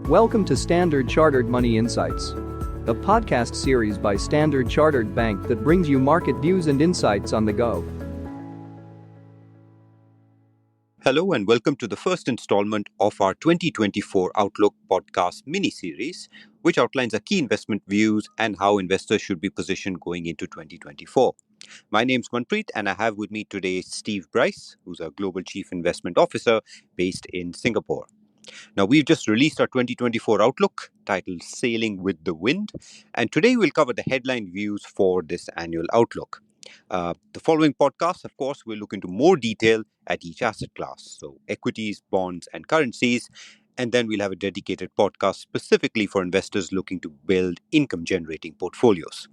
Welcome to Standard Chartered Money Insights, a podcast series by Standard Chartered Bank that brings you market views and insights on the go. Hello and welcome to the first installment of our 2024 Outlook podcast mini-series, which outlines our key investment views and how investors should be positioned going into 2024. My name's Manpreet and I have with me today Steve Brice, who's our Global Chief Investment Officer based in Singapore. Now, we've just released our 2024 Outlook titled Sailing with the Wind, and today we'll cover the headline views for this annual Outlook. The following podcast, of course, will look into more detail at each asset class, so equities, bonds, and currencies, and then we'll have a dedicated podcast specifically for investors looking to build income-generating portfolios.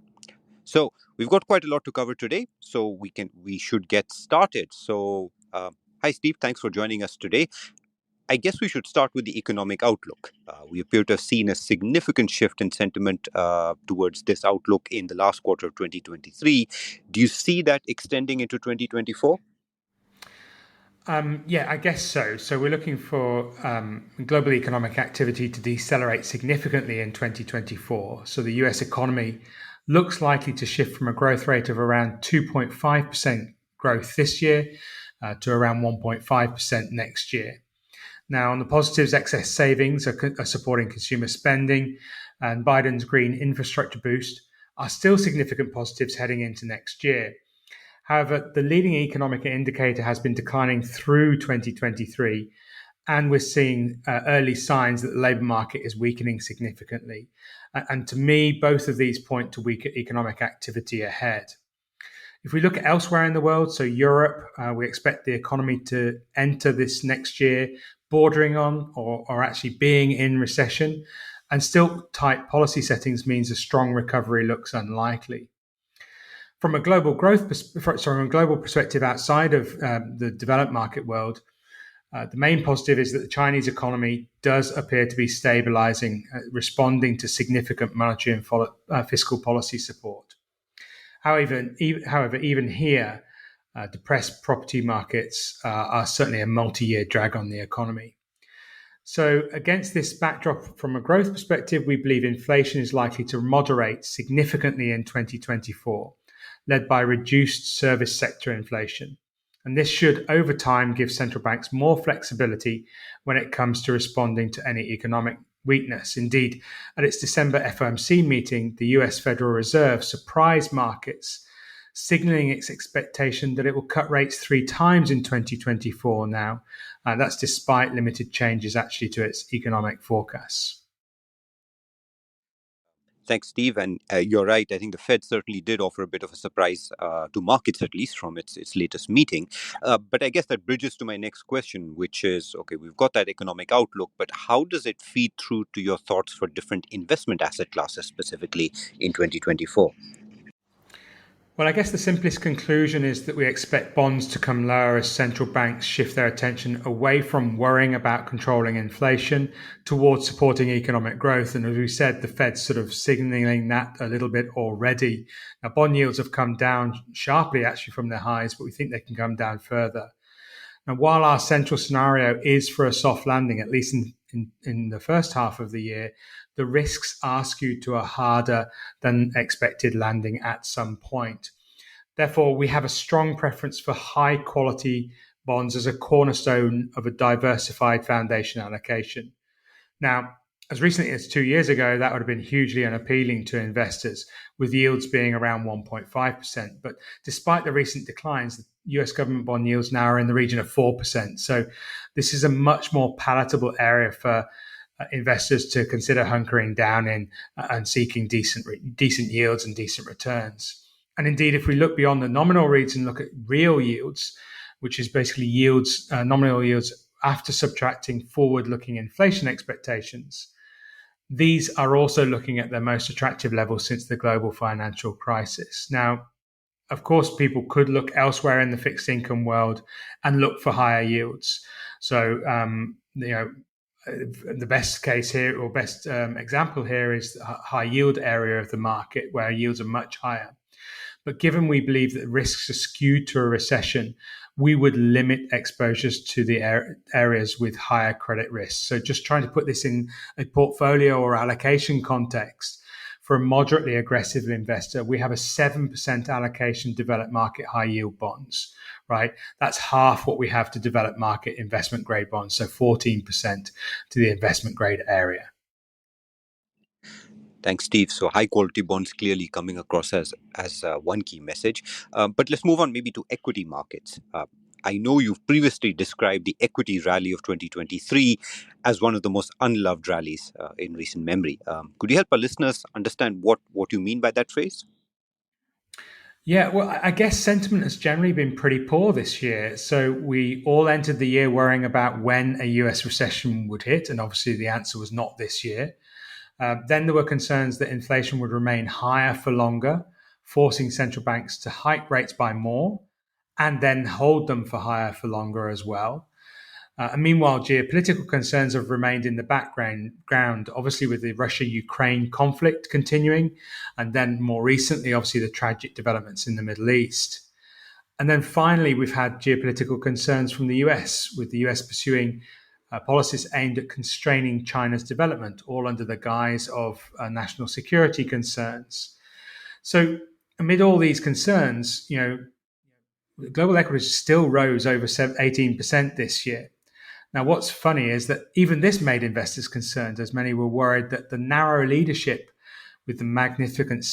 So we've got quite a lot to cover today, so we should get started. So, hi Steve, thanks for joining us today. I guess we should start with the economic outlook. We appear to have seen a significant shift in sentiment towards this outlook in the last quarter of 2023. Do you see that extending into 2024? Yeah, I guess so. So we're looking for global economic activity to decelerate significantly in 2024. So the US economy looks likely to shift from a growth rate of around 2.5% growth this year to around 1.5% next year. Now, on the positives, excess savings are supporting consumer spending, and Biden's green infrastructure boost are still significant positives heading into next year. However, the leading economic indicator has been declining through 2023, and we're seeing early signs that the labour market is weakening significantly. And to me, both of these point to weaker economic activity ahead. If we look at elsewhere in the world, so Europe, we expect the economy to enter this next year bordering on or actually being in recession, and still tight policy settings means a strong recovery looks unlikely. From a global perspective outside of the developed market world, the main positive is that the Chinese economy does appear to be stabilizing, responding to significant monetary and fiscal policy support. However, even here, depressed property markets are certainly a multi-year drag on the economy. So against this backdrop, from a growth perspective, we believe inflation is likely to moderate significantly in 2024, led by reduced service sector inflation. And this should, over time, give central banks more flexibility when it comes to responding to any economic weakness. Indeed, at its December FOMC meeting, the US Federal Reserve surprised markets, signaling its expectation that it will cut rates 3 times in 2024 now. That's despite limited changes actually to its economic forecasts. Thanks, Steve. And you're right. I think the Fed certainly did offer a bit of a surprise to markets, at least from its latest meeting. But I guess that bridges to my next question, which is, okay, we've got that economic outlook, but how does it feed through to your thoughts for different investment asset classes, specifically in 2024? Well, I guess the simplest conclusion is that we expect bonds to come lower as central banks shift their attention away from worrying about controlling inflation towards supporting economic growth. And as we said, the Fed's sort of signaling that a little bit already. Now, bond yields have come down sharply actually from their highs, but we think they can come down further. Now, while our central scenario is for a soft landing, at least in the first half of the year, the risks are skewed to a harder than expected landing at some point. Therefore, we have a strong preference for high quality bonds as a cornerstone of a diversified foundation allocation. Now, as recently as 2 years ago, that would have been hugely unappealing to investors, with yields being around 1.5%. But despite the recent declines, the US government bond yields now are in the region of 4%. So this is a much more palatable area for investors to consider hunkering down in and seeking decent yields and decent returns. And indeed, if we look beyond the nominal rates and look at real yields, which is basically yields, nominal yields after subtracting forward-looking inflation expectations, these are also looking at their most attractive levels since the global financial crisis. Now, of course, people could look elsewhere in the fixed income world and look for higher yields. So, the best case here or best example here is the high yield area of the market where yields are much higher. But given we believe that risks are skewed to a recession, we would limit exposures to the areas with higher credit risk. So just trying to put this in a portfolio or allocation context, for a moderately aggressive investor, we have a 7% allocation developed market high yield bonds, right? That's half what we have to developed market investment grade bonds, so 14% to the investment grade area. Thanks, Steve. So high quality bonds clearly coming across as one key message. But let's move on maybe to equity markets. I know you've previously described the equity rally of 2023 as one of the most unloved rallies in recent memory. Could you help our listeners understand what you mean by that phrase? Yeah, well, I guess sentiment has generally been pretty poor this year. So we all entered the year worrying about when a US recession would hit. And obviously the answer was not this year. Then there were concerns that inflation would remain higher for longer, forcing central banks to hike rates by more and then hold them for higher for longer as well. And meanwhile, geopolitical concerns have remained in the background, obviously with the Russia-Ukraine conflict continuing, and then more recently, obviously, the tragic developments in the Middle East. And then finally, we've had geopolitical concerns from the US, with the US pursuing policies aimed at constraining China's development, all under the guise of national security concerns. So amid all these concerns, global equities still rose over 18% this year. Now, what's funny is that even this made investors concerned, as many were worried that the narrow leadership with the magnificent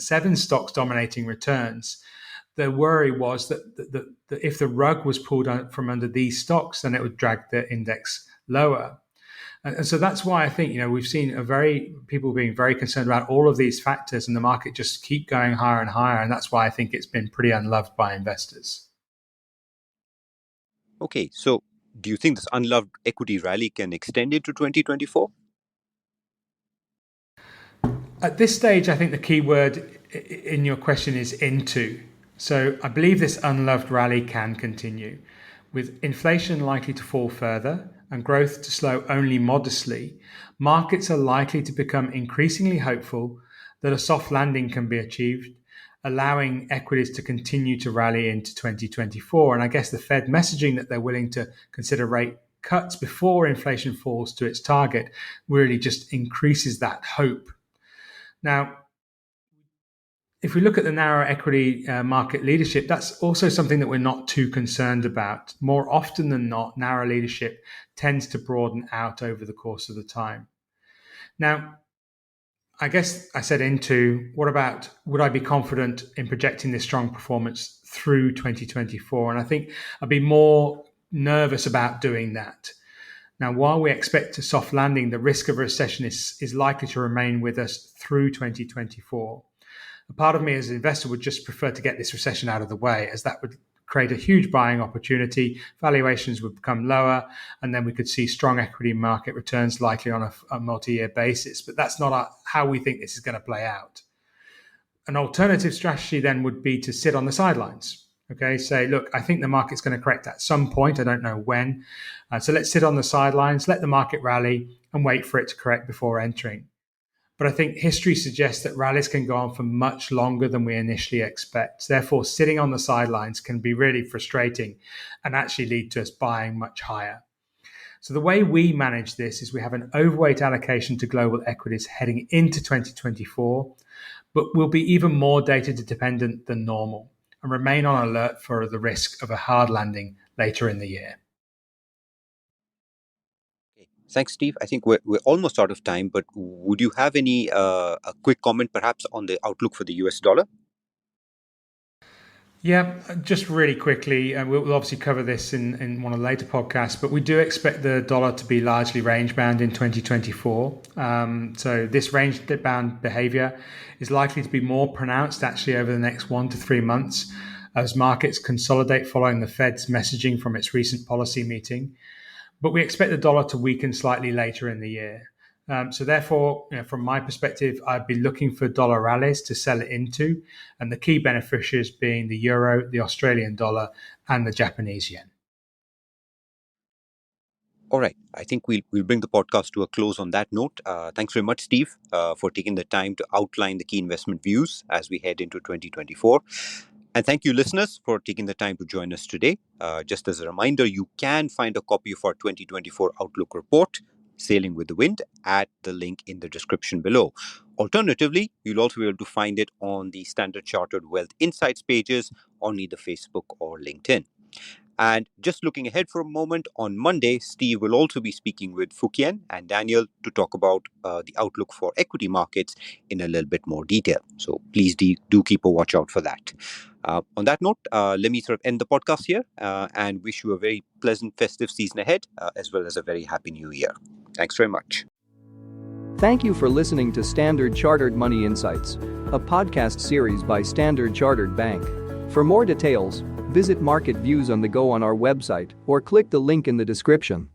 seven stocks dominating returns, the worry was that if the rug was pulled out from under these stocks, then it would drag the index lower. And so that's why I think, we've seen people being very concerned about all of these factors, and the market just keep going higher and higher. And that's why I think it's been pretty unloved by investors. Okay, so do you think this unloved equity rally can extend into 2024? At this stage, I think the key word in your question is into. So I believe this unloved rally can continue, with inflation likely to fall further and growth to slow only modestly. Markets are likely to become increasingly hopeful that a soft landing can be achieved, allowing equities to continue to rally into 2024. And I guess the Fed messaging that they're willing to consider rate cuts before inflation falls to its target really just increases that hope. Now, if we look at the narrow equity market leadership, that's also something that we're not too concerned about. More often than not, narrow leadership tends to broaden out over the course of the time. Now, I guess I said into, what about, would I be confident in projecting this strong performance through 2024? And I think I'd be more nervous about doing that. Now, while we expect a soft landing, the risk of a recession is likely to remain with us through 2024. A part of me as an investor would just prefer to get this recession out of the way, as that would create a huge buying opportunity, valuations would become lower, and then we could see strong equity market returns likely on a multi-year basis. But that's not how we think this is going to play out. An alternative strategy then would be to sit on the sidelines. Okay, say, look, I think the market's going to correct at some point. I don't know when. So let's sit on the sidelines, let the market rally, and wait for it to correct before entering. But I think history suggests that rallies can go on for much longer than we initially expect. Therefore, sitting on the sidelines can be really frustrating and actually lead to us buying much higher. So the way we manage this is we have an overweight allocation to global equities heading into 2024, but we'll be even more data dependent than normal and remain on alert for the risk of a hard landing later in the year. Thanks, Steve. I think we're almost out of time, but would you have any a quick comment perhaps on the outlook for the US dollar? Yeah, just really quickly, we'll obviously cover this in one of the later podcasts, but we do expect the dollar to be largely range-bound in 2024. So this range-bound behavior is likely to be more pronounced actually over the next 1 to 3 months as markets consolidate following the Fed's messaging from its recent policy meeting. But we expect the dollar to weaken slightly later in the year. So therefore, from my perspective, I'd be looking for dollar rallies to sell it into, and the key beneficiaries being the euro, the Australian dollar, and the Japanese yen. All right. I think we'll bring the podcast to a close on that note. Thanks very much, Steve, for taking the time to outline the key investment views as we head into 2024. And thank you, listeners, for taking the time to join us today. Just as a reminder, you can find a copy of our 2024 Outlook report, Sailing with the Wind, at the link in the description below. Alternatively, you'll also be able to find it on the Standard Chartered Wealth Insights pages on either Facebook or LinkedIn. And just looking ahead for a moment, on Monday, Steve will also be speaking with Fukian and Daniel to talk about the outlook for equity markets in a little bit more detail. So please do keep a watch out for that. On that note, let me sort of end the podcast here and wish you a very pleasant festive season ahead, as well as a very happy new year. Thanks very much. Thank you for listening to Standard Chartered Money Insights, a podcast series by Standard Chartered Bank. For more details, visit Market Views on the Go on our website or click the link in the description.